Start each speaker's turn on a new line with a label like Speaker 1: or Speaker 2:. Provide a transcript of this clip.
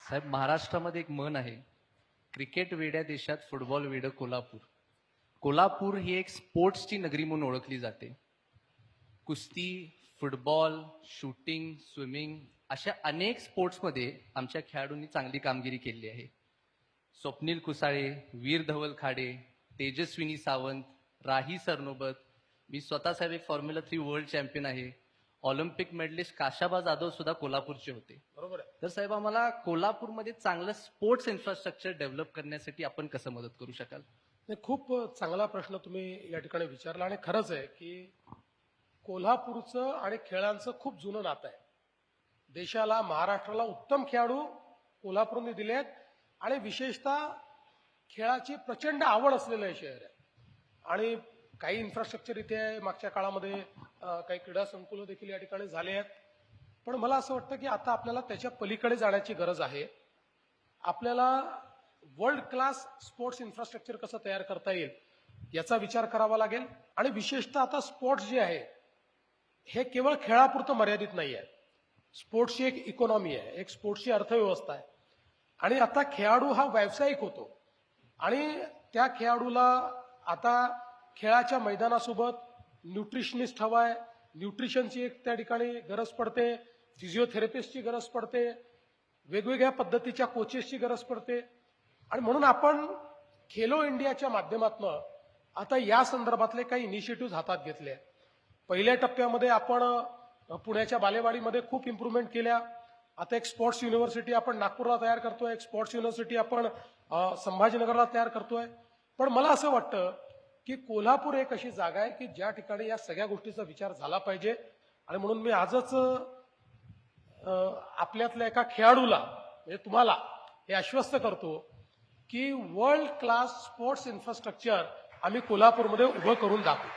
Speaker 1: साहेब, महाराष्ट्रामध्ये एक म्हण आहे, क्रिकेट वेड्या देशात फुटबॉल वेडं कोल्हापूर. कोल्हापूर ही एक स्पोर्ट्सची नगरी म्हणून ओळखली जाते. कुस्ती, फुटबॉल, शूटिंग, स्विमिंग अशा अनेक स्पोर्ट्समध्ये आमच्या खेळाडूंनी चांगली कामगिरी केली आहे. स्वप्नील कुसाळे, वीर धवल खाडे, तेजस्विनी सावंत, राही सरनोबत, मी स्वतः साहेब एक फॉर्म्युला 3 वर्ल्ड चॅम्पियन आहे. ऑलिम्पिक मेडलिस्ट काशाबा जाधव सुद्धा कोल्हापूरचे होते.
Speaker 2: बरोबर आहे.
Speaker 1: तर साहेब, आम्हाला कोल्हापूरमध्ये चांगलं स्पोर्ट्स इन्फ्रास्ट्रक्चर डेव्हलप करण्यासाठी आपण कसं मदत करू शकाल?
Speaker 2: नाही, खूप चांगला प्रश्न तुम्ही या ठिकाणी विचारला आणि खरंच आहे की कोल्हापूरचं आणि खेळांचं खूप जुनं नातं आहे. देशाला, महाराष्ट्राला उत्तम खेळाडू कोल्हापूरने दिले आहेत आणि विशेषतः खेळाची प्रचंड आवड असलेलं हे शहर आहे. आणि काही इन्फ्रास्ट्रक्चर इथे आहे. मागच्या काळामध्ये काही क्रीडा संकुलं देखील या ठिकाणी झाले आहेत. पण मला असं वाटतं की आता आपल्याला त्याच्या पलीकडे जाण्याची गरज आहे. आपल्याला वर्ल्ड क्लास स्पोर्ट्स इन्फ्रास्ट्रक्चर कसं तयार करता येईल याचा विचार करावा लागेल. आणि विशेषतः आता स्पोर्ट्स जे आहे हे केवळ खेळापुरतं मर्यादित नाही आहे. स्पोर्ट्सची एक इकॉनॉमी आहे, एक स्पोर्ट्सची अर्थव्यवस्था आहे. आणि आता खेळाडू हा व्यावसायिक होतो आणि त्या खेळाडूला आता खेळाच्या मैदानासोबत न्यूट्रिशनिस्ट हवाय, न्यूट्रिशनची एक त्या ठिकाणी गरज पडते, फिजिओथेरपिस्टची गरज पडते, वेगवेगळ्या पद्धतीच्या कोचेसची गरज पडते. आणि म्हणून आपण खेलो इंडियाच्या माध्यमातून आता या संदर्भातले काही इनिशिएटिव्ह हातात घेतले. पहिल्या टप्प्यामध्ये आपण पुण्याच्या बालेवाडीमध्ये खूप इम्प्रूव्हमेंट केल्या. आता एक स्पोर्ट्स युनिव्हर्सिटी आपण नागपूरला तयार करतोय, एक स्पोर्ट्स युनिव्हर्सिटी आपण संभाजीनगरला तयार करतोय. पण मला असं वाटतं की कोल्हापूर एक अशी जागा आहे की ज्या ठिकाणी या सगळ्या गोष्टीचा विचार झाला पाहिजे. आणि म्हणून मी आजच आपल्यातल्या एका खेळाडूला म्हणजे तुम्हाला हे आश्वस्त करतो की वर्ल्ड क्लास स्पोर्ट्स इन्फ्रास्ट्रक्चर आम्ही कोल्हापूरमध्ये उभं करून दाखवू.